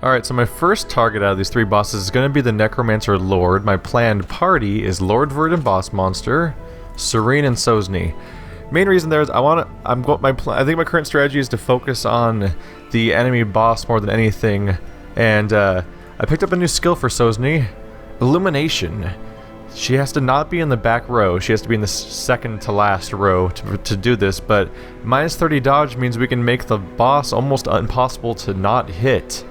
Alright, so my first target out of these three bosses is going to be the Necromancer Lord. My planned party is Lord Verd and Boss Monster, Serene and Sosny. Main reason there is I think my current strategy is to focus on the enemy boss more than anything, and I picked up a new skill for Sosny, Illumination. She has to not be in the back row, she has to be in the second to last row to do this, but minus 30 dodge means we can make the boss almost impossible to not hit.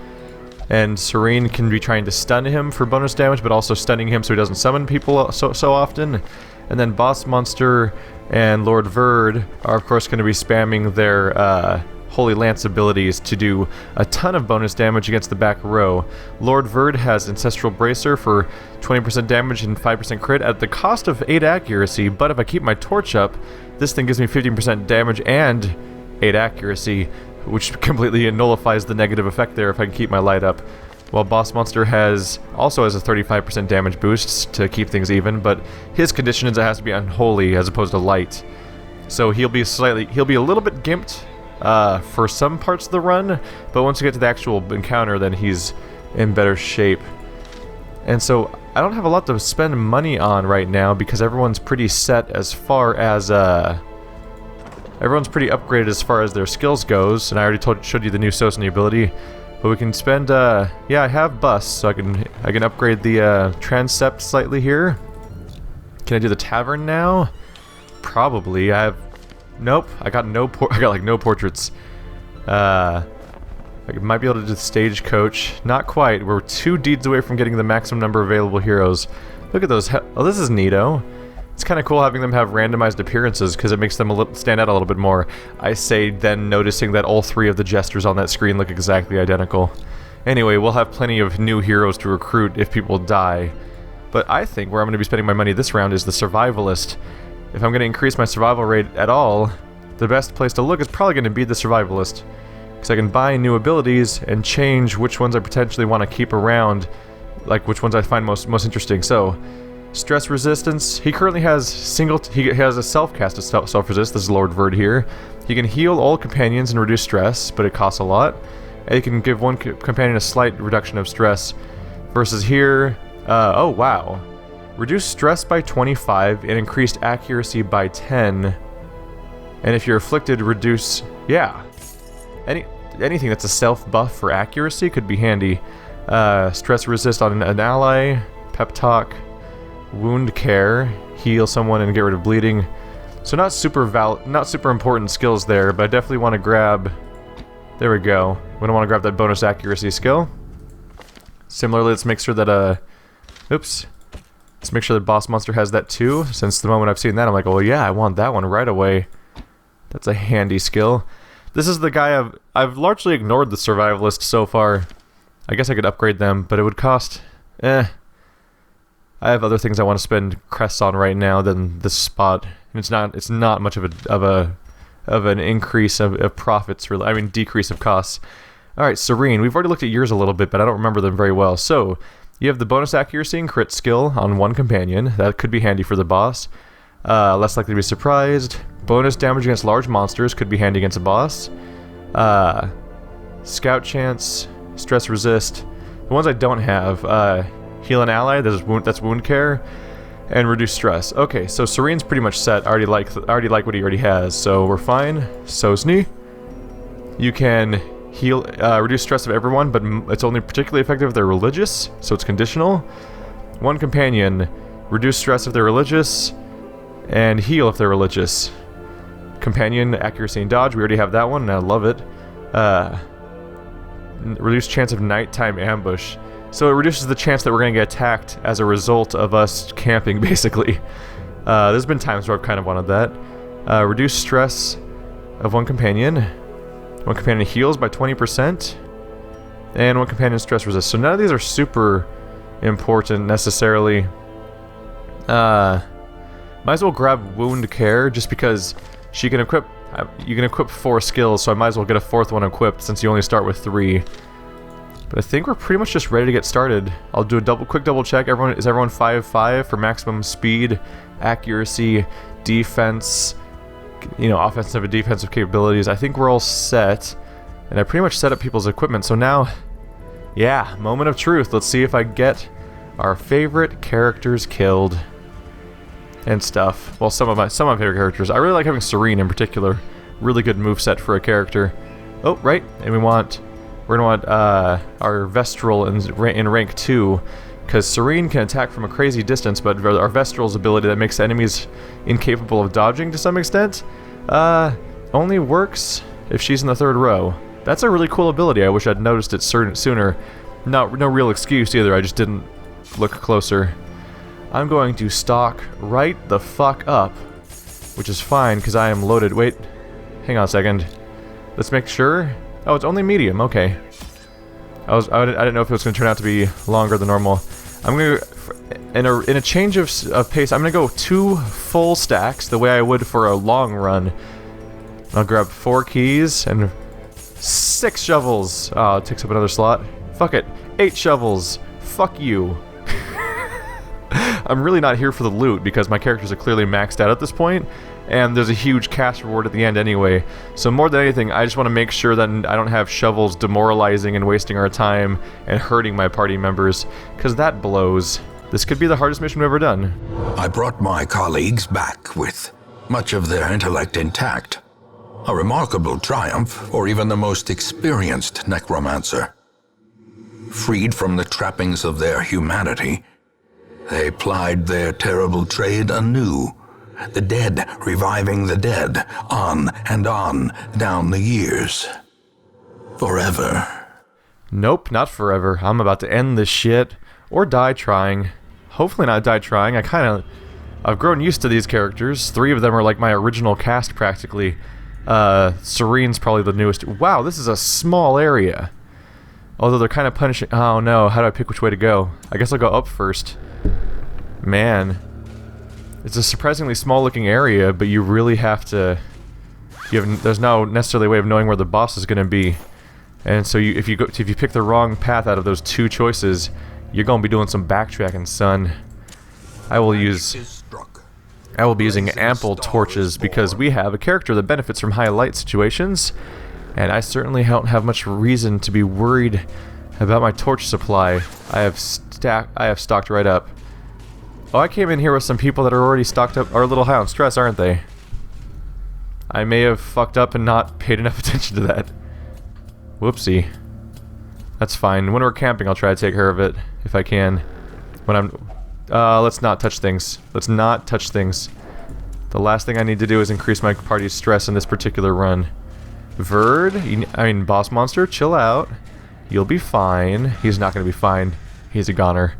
And Serene can be trying to stun him for bonus damage, but also stunning him so he doesn't summon people so often. And then Boss Monster and Lord Verd are of course going to be spamming their Holy Lance abilities to do a ton of bonus damage against the back row. Lord Verd has Ancestral Bracer for 20% damage and 5% crit at the cost of 8 accuracy, but if I keep my torch up, this thing gives me 15% damage and 8 accuracy, which completely nullifies the negative effect there if I can keep my light up. While Boss Monster also has a 35% damage boost to keep things even, but his condition is it has to be unholy as opposed to light. So he'll be a little bit gimped for some parts of the run, but once we get to the actual encounter, then he's in better shape. And so I don't have a lot to spend money on right now because everyone's pretty set as far as everyone's pretty upgraded as far as their skills goes, and I already showed you the new Sosny ability. But we can spend, yeah, I have Bust, so I can upgrade the Transept slightly here. Can I do the Tavern now? Probably. Nope. I got like no portraits. I might be able to do the Stagecoach. Not quite. We're 2 deeds away from getting the maximum number of available heroes. Look at those. Oh, this is neato. It's kind of cool having them have randomized appearances because it makes them stand out a little bit more. I say then noticing that all 3 of the jesters on that screen look exactly identical. Anyway, we'll have plenty of new heroes to recruit if people die. But I think where I'm going to be spending my money this round is the Survivalist. If I'm going to increase my survival rate at all, the best place to look is probably going to be the Survivalist. Because I can buy new abilities and change which ones I potentially want to keep around, like which ones I find most interesting. So, Stress Resistance. He currently has he has a self-cast of self-resist. This is Lord Verd here. He can heal all companions and reduce stress, but it costs a lot. And he can give one companion a slight reduction of stress. Versus here, oh wow. Reduce stress by 25 and increased accuracy by 10. And if you're afflicted, reduce, yeah. Anything that's a self-buff for accuracy could be handy. Stress resist on an ally, pep talk, wound care, heal someone and get rid of bleeding. So not super important skills there, but I definitely want to grab, there we go. We don't want to grab that bonus accuracy skill. Similarly, let's make sure that let's make sure that Boss Monster has that too. Since the moment I've seen that, I'm like, oh yeah, I want that one right away. That's a handy skill. This is the guy I've largely ignored the Survivalist so far. I guess I could upgrade them, but it would cost, I have other things I want to spend crests on right now than this spot. And it's not much of an increase of profits, really. I mean, decrease of costs. All right, Serene. We've already looked at yours a little bit, but I don't remember them very well. So, you have the bonus accuracy and crit skill on one companion. That could be handy for the boss. Less likely to be surprised. Bonus damage against large monsters could be handy against a boss. Scout chance, stress resist. The ones I don't have, heal an ally, that's wound care, and reduce stress. Okay, so Serene's pretty much set. I already like what he already has, so we're fine. Sosny, you can heal, reduce stress of everyone, but it's only particularly effective if they're religious, so it's conditional. One companion, reduce stress if they're religious, and heal if they're religious. Companion, accuracy and dodge, we already have that one, and I love it. Reduce chance of nighttime ambush. So it reduces the chance that we're going to get attacked as a result of us camping, basically. There's been times where I've kind of wanted that. Reduce stress of one companion. One companion heals by 20%. And one companion stress resist. So none of these are super important, necessarily. Might as well grab wound care, just because she can equip... you can equip 4 skills, so I might as well get a 4th one equipped, since you only start with 3. But I think we're pretty much just ready to get started. I'll do a quick double check. Is everyone 5/5 for maximum speed, accuracy, defense, offensive and defensive capabilities? I think we're all set, and I pretty much set up people's equipment. So now Yeah, moment of truth. Let's see if I get our favorite characters killed and stuff. Well, some of my favorite characters. I really like having Serene in particular. Really good moveset for a character. Oh, right, and we're gonna want our Vestral in rank 2, because Serene can attack from a crazy distance, but our Vestral's ability that makes enemies incapable of dodging to some extent only works if she's in the 3rd row. That's a really cool ability. I wish I'd noticed it sooner. No real excuse either, I just didn't look closer. I'm going to stock right the fuck up, which is fine because I am loaded. Wait, hang on a second. Let's make sure. Oh, it's only medium, okay. I didn't know if it was going to turn out to be longer than normal. I'm going to, in a change of pace, I'm going to go 2 full stacks the way I would for a long run. I'll grab 4 keys and 6 shovels. Oh, it takes up another slot. Fuck it. 8 shovels. Fuck you. I'm really not here for the loot because my characters are clearly maxed out at this point, and there's a huge cash reward at the end anyway. So more than anything, I just want to make sure that I don't have shovels demoralizing and wasting our time and hurting my party members, because that blows. This could be the hardest mission we've ever done. I brought my colleagues back with much of their intellect intact. A remarkable triumph for even the most experienced necromancer. Freed from the trappings of their humanity, they plied their terrible trade anew, the dead reviving the dead, on and on down the years. Forever. Nope, not forever. I'm about to end this shit, or die trying. Hopefully not die trying. I've grown used to these characters. 3 of them are like my original cast practically. Serene's probably the newest. Wow, this is a small area. Although they're kind of punishing. Oh no, how do I pick which way to go? I guess I'll go up first. Man. It's a surprisingly small looking area, but you really have to... there's no necessarily a way of knowing where the boss is going to be. And so if you pick the wrong path out of those 2 choices, you're going to be doing some backtracking, son. I will be using ample torches because we have a character that benefits from high light situations, and I certainly don't have much reason to be worried about my torch supply. I have stocked right up. Oh, I came in here with some people that are already stocked up, are a little high on stress, aren't they? I may have fucked up and not paid enough attention to that. Whoopsie. That's fine. When we're camping, I'll try to take care of it, if I can. When I'm... let's not touch things. Let's not touch things. The last thing I need to do is increase my party's stress in this particular run. Boss monster, chill out. You'll be fine. He's not gonna be fine. He's a goner.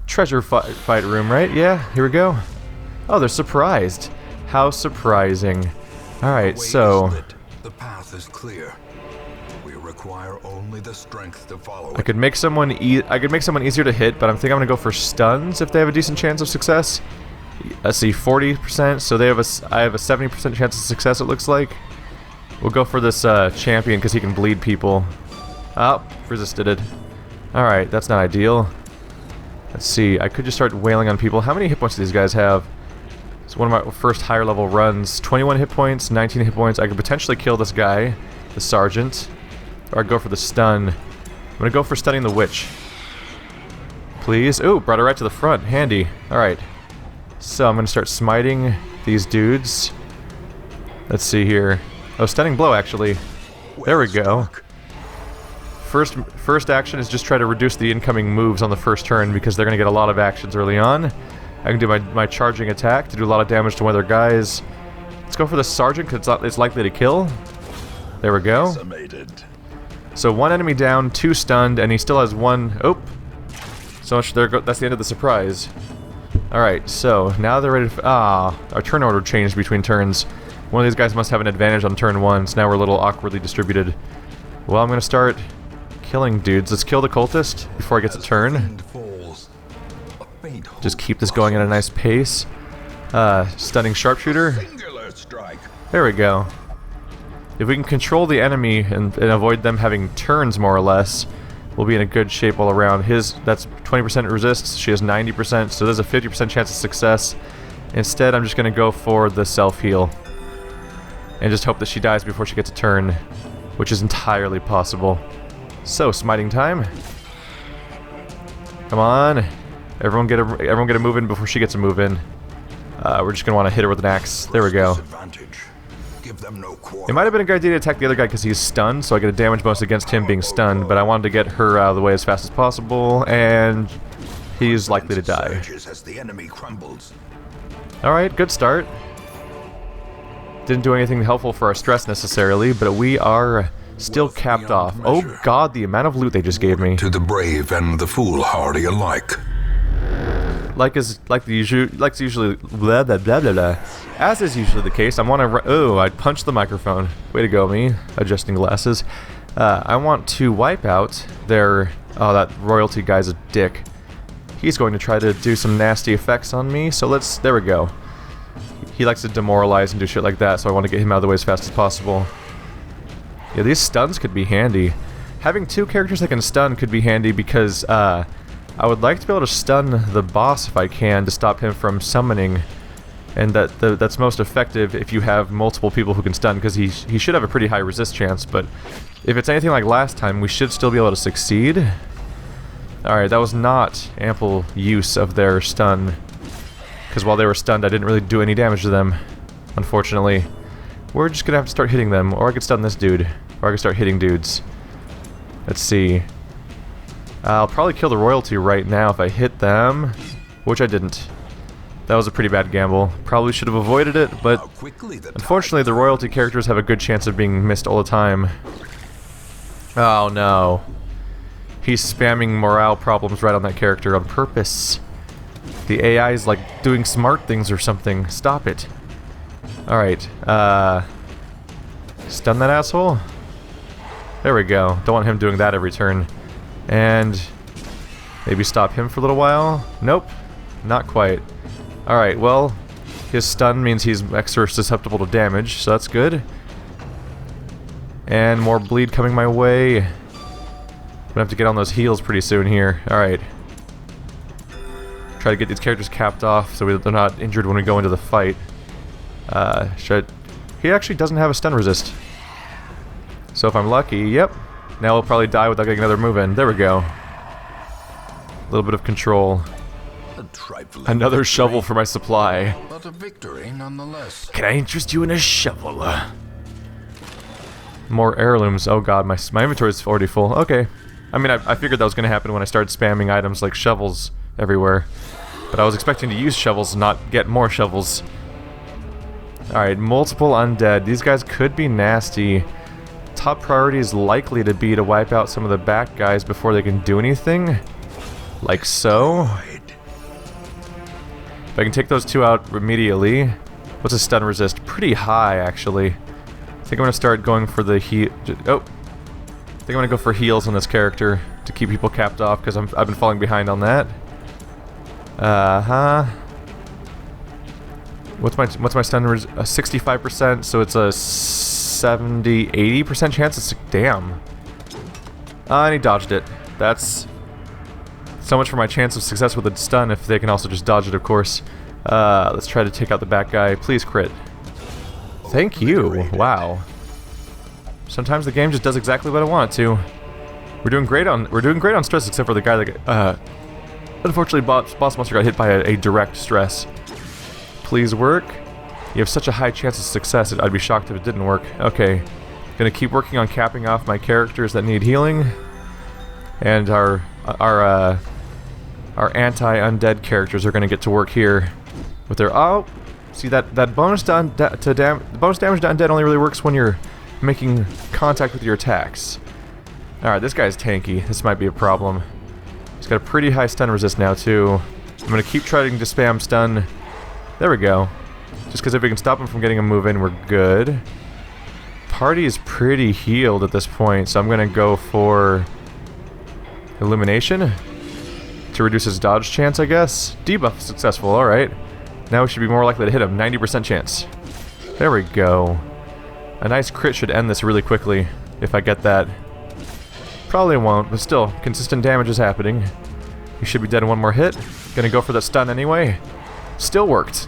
Treasure fight room, right? Yeah, here we go. Oh, they're surprised. How surprising. Alright, so... The path is clear. We require only the strength to follow I could make someone easier to hit, but I'm thinking I'm gonna go for stuns if they have a decent chance of success. Let's see, 40%, so I have a 70% chance of success, it looks like. We'll go for this champion because he can bleed people. Oh, resisted it. Alright, that's not ideal. Let's see, I could just start wailing on people. How many hit points do these guys have? It's one of my first higher level runs. 21 hit points, 19 hit points. I could potentially kill this guy, the sergeant. Or I'd go for the stun. I'm gonna go for stunning the witch. Please. Ooh, brought her right to the front. Handy. Alright. So I'm gonna start smiting these dudes. Let's see here. Oh, stunning blow, actually. There we go. First action is just try to reduce the incoming moves on the first turn because they're going to get a lot of actions early on. I can do my charging attack to do a lot of damage to one of their guys. Let's go for the sergeant because it's likely to kill. There we go. So 1 enemy down, 2 stunned, and he still has 1... Oh! So much that's the end of the surprise. Alright, so now they're ready to... our turn order changed between turns. One of these guys must have an advantage on turn 1, so now we're a little awkwardly distributed. Well, I'm going to start... killing dudes. Let's kill the cultist before I get to turn. Just keep this going at a nice pace. Stunning sharpshooter. There we go. If we can control the enemy and avoid them having turns more or less, we'll be in a good shape all around. That's 20% resists, she has 90%, so there's a 50% chance of success. Instead, I'm just going to go for the self-heal. And just hope that she dies before she gets a turn, which is entirely possible. So, smiting time. Come on. Everyone get a move in before she gets a move in. We're just gonna want to hit her with an axe. There we go. It might have been a good idea to attack the other guy because he's stunned, so I get a damage bonus against him being stunned, but I wanted to get her out of the way as fast as possible, and he's likely to die. Alright, good start. Didn't do anything helpful for our stress necessarily, but we are still capped off. Oh god, the amount of loot they just gave me. To the brave and the foolhardy alike. Usually blah blah blah blah blah. As is usually the case, I want to. Oh, I punched the microphone. Way to go, me. Adjusting glasses. I want to wipe out their. Oh, that royalty guy's a dick. He's going to try to do some nasty effects on me. So let's. There we go. He likes to demoralize and do shit like that. So I want to get him out of the way as fast as possible. Yeah, these stuns could be handy. Having two characters that can stun could be handy because. I would like to be able to stun the boss if I can to stop him from summoning, and that's most effective if you have multiple people who can stun, because he should have a pretty high resist chance, but if it's anything like last time, we should still be able to succeed. Alright, that was not ample use of their stun, because while they were stunned I didn't really do any damage to them, unfortunately. We're just gonna have to start hitting them, or I could stun this dude, or I could start hitting dudes. Let's see. I'll probably kill the royalty right now if I hit them, which I didn't. That was a pretty bad gamble. Probably should have avoided it, but unfortunately the royalty characters have a good chance of being missed all the time. Oh no. He's spamming morale problems right on that character on purpose. The AI is like doing smart things or something. Stop it. Alright, stun that asshole? There we go. Don't want him doing that every turn. And maybe stop him for a little while. Nope, not quite. Alright, well, his stun means he's extra susceptible to damage, so that's good. And more bleed coming my way. I'm gonna have to get on those heals pretty soon here. Alright. Try to get these characters capped off so they're not injured when we go into the fight. He actually doesn't have a stun resist. So if I'm lucky, yep. Now we'll probably die without getting another move in. There we go. A little bit of control. Another shovel for my supply. But a victory nonetheless. Can I interest you in a shovel? More heirlooms. Oh god, my inventory is already full. Okay. I mean, I figured that was going to happen when I started spamming items like shovels everywhere. But I was expecting to use shovels and not get more shovels. Alright, multiple undead. These guys could be nasty. Top priority is likely to be to wipe out some of the back guys before they can do anything. Like so. If I can take those two out immediately. What's a stun resist? Pretty high, actually. I think I'm going to start going for the heal. Oh. I think I'm going to go for heals on this character to keep people capped off, because I've been falling behind on that. What's my stun resist? 65%, so it's a 70-80% chance. It's damn. And he dodged it. That's so much for my chance of success with a stun if they can also just dodge it, of course. Let's try to take out the back guy. Please crit. Thank you. Wow. Sometimes the game just does exactly what I want it to. We're doing great on stress, except for the guy that unfortunately boss monster got hit by a direct stress. Please work. You have such a high chance of success, I'd be shocked if it didn't work. Okay. Gonna keep working on capping off my characters that need healing. And our anti-undead characters are gonna get to work here with their see that bonus bonus damage to undead only really works when you're making contact with your attacks. Alright, this guy's tanky. This might be a problem. He's got a pretty high stun resist now too. I'm gonna keep trying to spam stun. There we go. Just because if we can stop him from getting a move in, we're good. Party is pretty healed at this point, so I'm going to go for Illumination to reduce his dodge chance, I guess. Debuff successful, alright. Now we should be more likely to hit him, 90% chance. There we go. A nice crit should end this really quickly, if I get that. Probably won't, but still, consistent damage is happening. He should be dead in one more hit. Gonna go for the stun anyway. Still worked.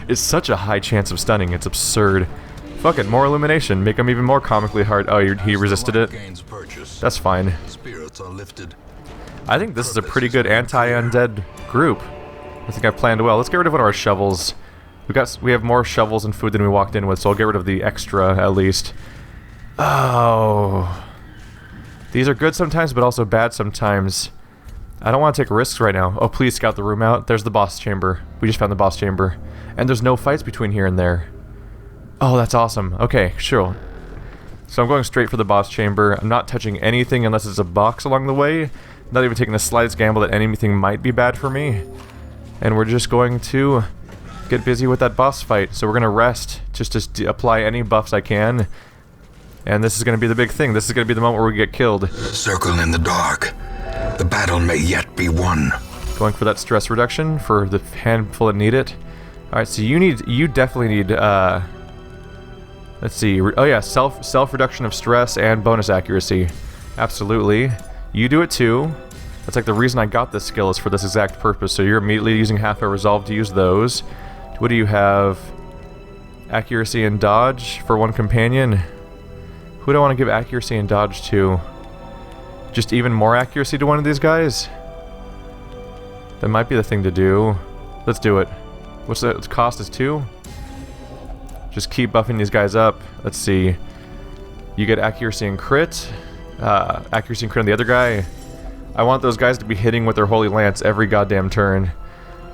It's such a high chance of stunning, it's absurd. Fuck it, more illumination, make him even more comically hard. Oh, he resisted it. That's fine. I think this is a pretty good anti-undead group. I think I've planned well. Let's get rid of one of our shovels. We have more shovels and food than we walked in with, so I'll get rid of the extra at least. Oh. These are good sometimes, but also bad sometimes. I don't want to take risks right now. Oh, please scout the room out. There's the boss chamber. We just found the boss chamber. And there's no fights between here and there. Oh, that's awesome. Okay, sure. So I'm going straight for the boss chamber. I'm not touching anything unless it's a box along the way. Not even taking the slightest gamble that anything might be bad for me. And we're just going to get busy with that boss fight. So we're going to rest just to apply any buffs I can. And this is going to be the big thing. This is going to be the moment where we get killed. Circle in the dark. The battle may yet be won. Going for that stress reduction for the handful that need it. Alright, so you definitely need, let's see, oh yeah, self reduction of stress and bonus accuracy. Absolutely. You do it too. That's like the reason I got this skill is for this exact purpose, so you're immediately using half a resolve to use those. What do you have? Accuracy and dodge for one companion. Who do I want to give accuracy and dodge to? Just even more accuracy to one of these guys? That might be the thing to do. Let's do it. What's the cost is 2? Just keep buffing these guys up. Let's see. You get accuracy and crit. Accuracy and crit on the other guy. I want those guys to be hitting with their holy lance every goddamn turn.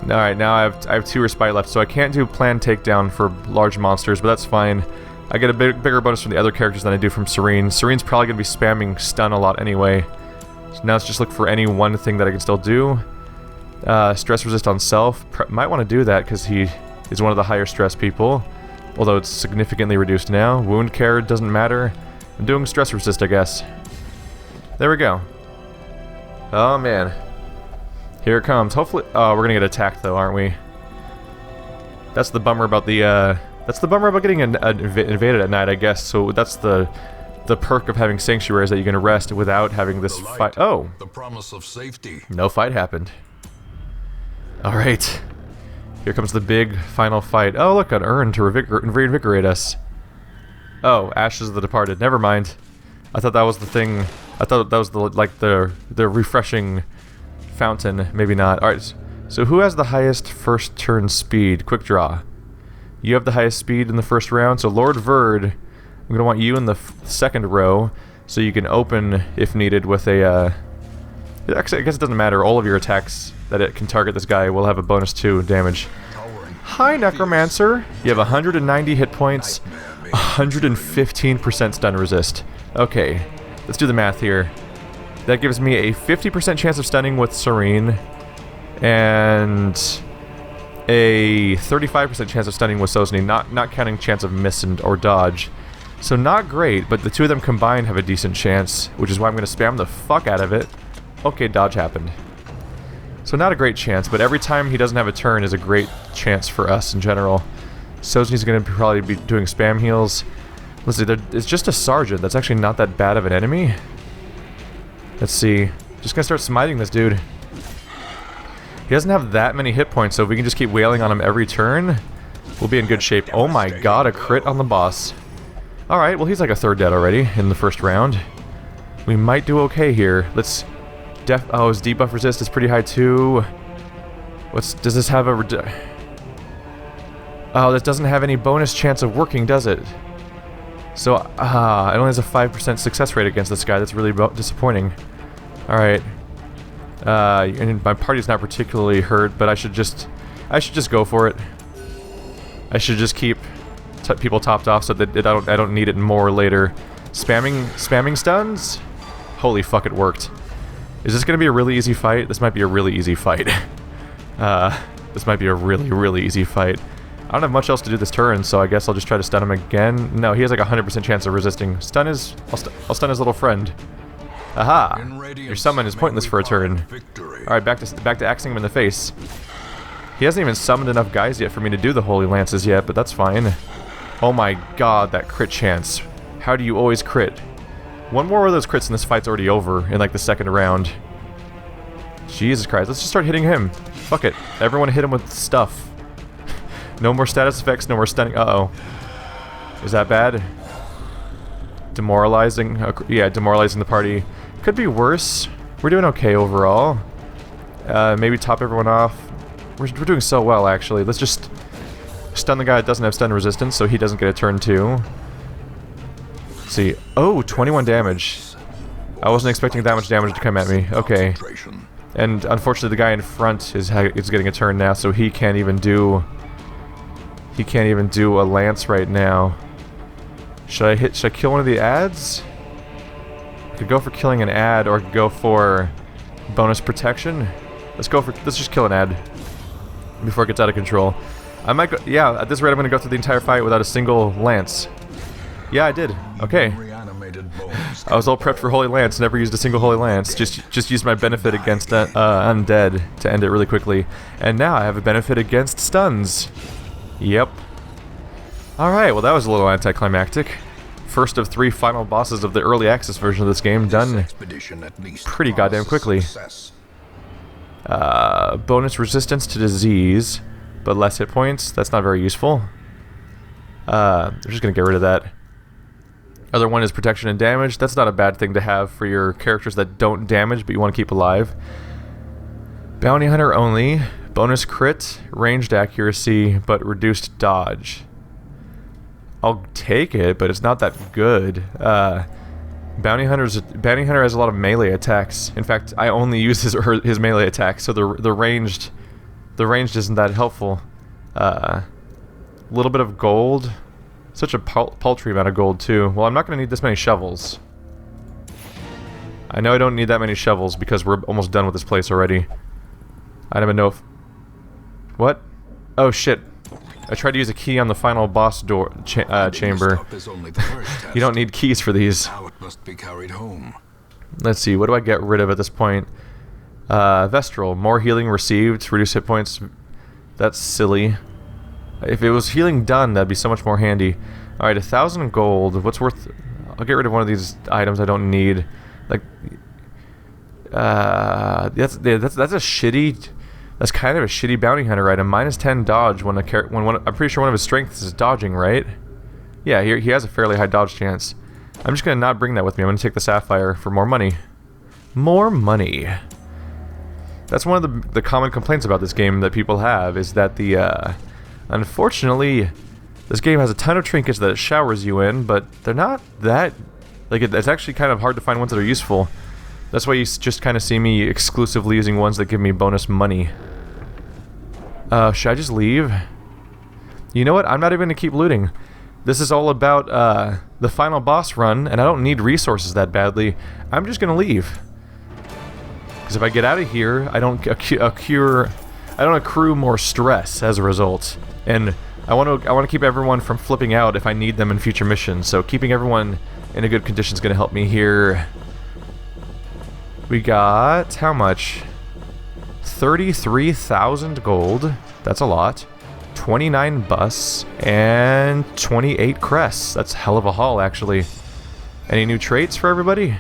Alright, now I have 2 respite left, so I can't do planned takedown for large monsters, but that's fine. I get a bigger bonus from the other characters than I do from Serene. Serene's probably going to be spamming stun a lot anyway. So now let's just look for any one thing that I can still do. Stress resist on self. Might want to do that because he is one of the higher stress people. Although it's significantly reduced now. Wound care doesn't matter. I'm doing stress resist, I guess. There we go. Oh man. Here it comes. Hopefully... Oh, we're going to get attacked though, aren't we? That's the bummer about the... That's the bummer about getting invaded at night, I guess. So that's the perk of having sanctuaries, that you can rest without having this fight. Oh, the promise of safety. No fight happened. All right, here comes the big final fight. Oh, look, an urn to reinvigorate us. Oh, Ashes of the Departed. Never mind. I thought that was the thing. I thought that was the refreshing fountain. Maybe not. All right. So who has the highest first turn speed? Quick draw. You have the highest speed in the first round, so Lord Verd, I'm going to want you in the second row, so you can open, if needed, with a, actually, I guess it doesn't matter, all of your attacks that it can target this guy will have a bonus 2 damage. Hi, Necromancer! You have 190 hit points, 115% stun resist. Okay, let's do the math here. That gives me a 50% chance of stunning with Serene, and a 35% chance of stunning with Sosny, not counting chance of miss or dodge. So not great, but the two of them combined have a decent chance, which is why I'm going to spam the fuck out of it. Okay, dodge happened. So not a great chance, but every time he doesn't have a turn is a great chance for us in general. Sosny's going to probably be doing spam heals. Let's see, it's just a sergeant. That's actually not that bad of an enemy. Let's see. Just going to start smiting this dude. He doesn't have that many hit points, so if we can just keep wailing on him every turn, we'll be in good shape. Oh my god, a crit on the boss. Alright, well he's like a third dead already in the first round. We might do okay here. Let's... Oh, his debuff resist is pretty high too. Does this have a... Oh, this doesn't have any bonus chance of working, does it? So, it only has a 5% success rate against this guy. That's really disappointing. Alright. And my party's not particularly hurt, but I should just go for it. I should just keep people topped off so that I don't need it more later. Spamming stuns? Holy fuck, it worked. Is this gonna be a really easy fight? This might be a really easy fight. This might be a really, really easy fight. I don't have much else to do this turn, so I guess I'll just try to stun him again. No, he has like a 100% chance of resisting. I'll stun his little friend. Aha! Your summon is pointless for a turn. Alright, back to axing him in the face. He hasn't even summoned enough guys yet for me to do the Holy Lances yet, but that's fine. Oh my god, that crit chance. How do you always crit? One more of those crits and this fight's already over in like the second round. Jesus Christ, let's just start hitting him. Fuck it. Everyone hit him with stuff. No more status effects, no more stunning. Uh-oh. Is that bad? Demoralizing? Yeah, demoralizing the party. Could be worse. We're doing okay overall. Maybe top everyone off. We're doing so well, actually. Let's just stun the guy that doesn't have stun resistance, so he doesn't get a turn 2. Let's see. Oh, 21 damage. I wasn't expecting that much damage to come at me. Okay. And unfortunately, the guy in front is getting a turn now, so he can't even do... He can't even do a lance right now. Should I kill one of the ads? I could go for killing an ad, or I could go for bonus protection. Let's just kill an ad before it gets out of control. I might go, yeah, at this rate I'm gonna go through the entire fight without a single lance. Yeah, I did. Okay. I was all prepped for Holy Lance, never used a single Holy Lance. Just used my benefit against undead to end it really quickly. And now I have a benefit against stuns. Yep. Alright, well that was a little anticlimactic. First of 3 final bosses of the early access version of this game done pretty goddamn quickly. Bonus resistance to disease, but less hit points. That's not very useful. I'm just gonna get rid of that. Other one is protection and damage. That's not a bad thing to have for your characters that don't damage, but you want to keep alive. Bounty Hunter only. Bonus crit, ranged accuracy, but reduced dodge. I'll take it, but it's not that good. Bounty Hunter has a lot of melee attacks. In fact, I only use his melee attacks, so the ranged isn't that helpful. Little bit of gold. Such a paltry amount of gold, too. Well, I'm not going to need this many shovels. I know I don't need that many shovels because we're almost done with this place already. I don't even know if... What? Oh, shit. I tried to use a key on the final boss door chamber. You don't need keys for these. Let's see, what do I get rid of at this point? Vestral. More healing received, reduce hit points. That's silly. If it was healing done, that'd be so much more handy. Alright, 1,000 gold. What's worth... I'll get rid of one of these items I don't need. Like... that's a shitty... That's kind of a shitty bounty hunter item. Minus 10 dodge when I'm pretty sure one of his strengths is dodging, right? Yeah, he has a fairly high dodge chance. I'm just gonna not bring that with me. I'm gonna take the sapphire for more money. More money. That's one of the common complaints about this game that people have, is that unfortunately, this game has a ton of trinkets that it showers you in, but they're not that... Like, it's actually kind of hard to find ones that are useful. That's why you just kind of see me exclusively using ones that give me bonus money. Should I just leave? You know what? I'm not even going to keep looting. This is all about the final boss run, and I don't need resources that badly. I'm just going to leave. Because if I get out of here, I don't accrue more stress as a result. And I want to keep everyone from flipping out if I need them in future missions. So keeping everyone in a good condition is going to help me here. We got how much? 33,000 gold. That's a lot. 29 busts and 28 crests. That's a hell of a haul, actually. Any new traits for everybody?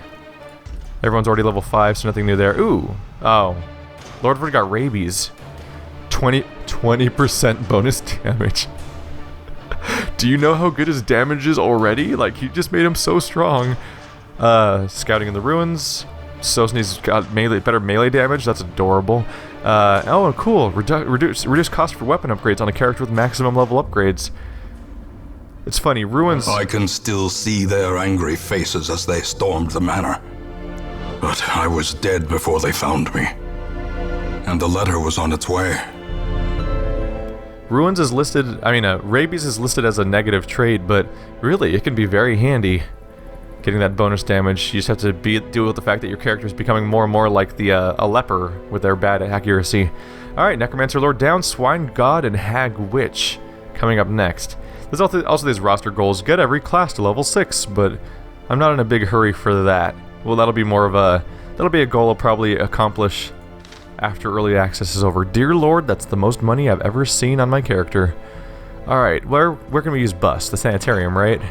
Everyone's already level 5, so nothing new there. Ooh. Oh. Lordford got rabies. 20% bonus damage. Do you know how good his damage is already? Like, he just made him so strong. Scouting in the ruins. Sosny's got better melee damage. That's adorable. Oh, cool. Reduce cost for weapon upgrades on a character with maximum level upgrades. It's funny, ruins... I can still see their angry faces as they stormed the manor. But I was dead before they found me. And the letter was on its way. Ruins is listed... rabies is listed as a negative trait, but really, it can be very handy. Getting that bonus damage, you just have to deal with the fact that your character is becoming more and more like a leper with their bad accuracy. Alright, Necromancer Lord down, Swine God, and Hag Witch coming up next. There's also these roster goals. Get every class to level 6, but I'm not in a big hurry for that. Well, that'll be a goal I'll probably accomplish after early access is over. Dear Lord, that's the most money I've ever seen on my character. Alright, where can we use bust? The sanitarium, right?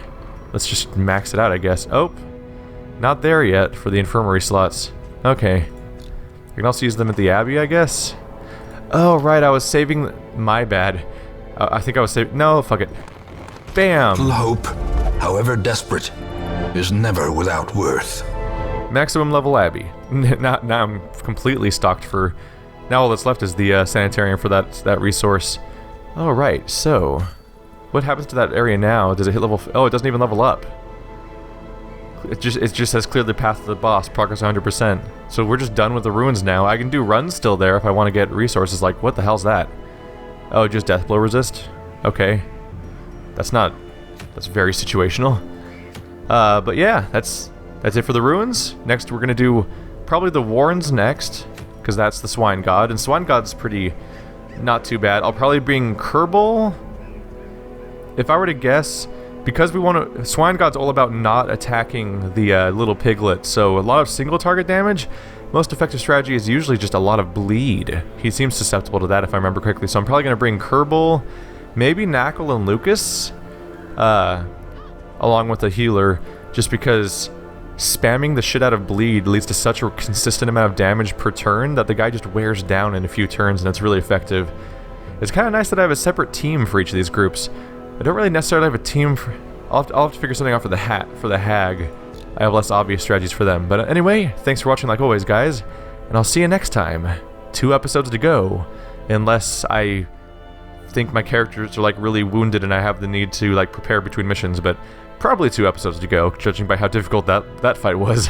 Let's just max it out, I guess. Oh, not there yet for the infirmary slots. Okay. I can also use them at the Abbey, I guess? Oh, right, I was saving... My bad. I think I was saving... No, fuck it. Bam! Little hope, however desperate, is never without worth. Maximum level Abbey. Now I'm completely stocked for... Now all that's left is the sanitarium for that resource. Alright, so... What happens to that area now? Does it hit level... Oh, it doesn't even level up. It just says clear the path to the boss, progress 100%. So we're just done with the ruins now. I can do runs still there if I want to get resources. Like, what the hell's that? Oh, just death blow resist? Okay. That's very situational. But yeah, that's it for the ruins. Next we're gonna do probably the Warrens next, because that's the Swine God, and Swine God's pretty not too bad. I'll probably bring Kerbal. If I were to guess, because we want to... Swine God's all about not attacking the little piglet, so a lot of single target damage. Most effective strategy is usually just a lot of bleed. He seems susceptible to that if I remember correctly, so I'm probably going to bring Kerbal, maybe Knackle and Lucas, along with a healer, just because spamming the shit out of bleed leads to such a consistent amount of damage per turn that the guy just wears down in a few turns, and it's really effective. It's kind of nice that I have a separate team for each of these groups. I don't really necessarily have a team for... I'll have to figure something out for the hag. I have less obvious strategies for them. But anyway, thanks for watching like always, guys. And I'll see you next time. 2 episodes to go. Unless I think my characters are like really wounded and I have the need to like prepare between missions. But probably 2 episodes to go, judging by how difficult that fight was.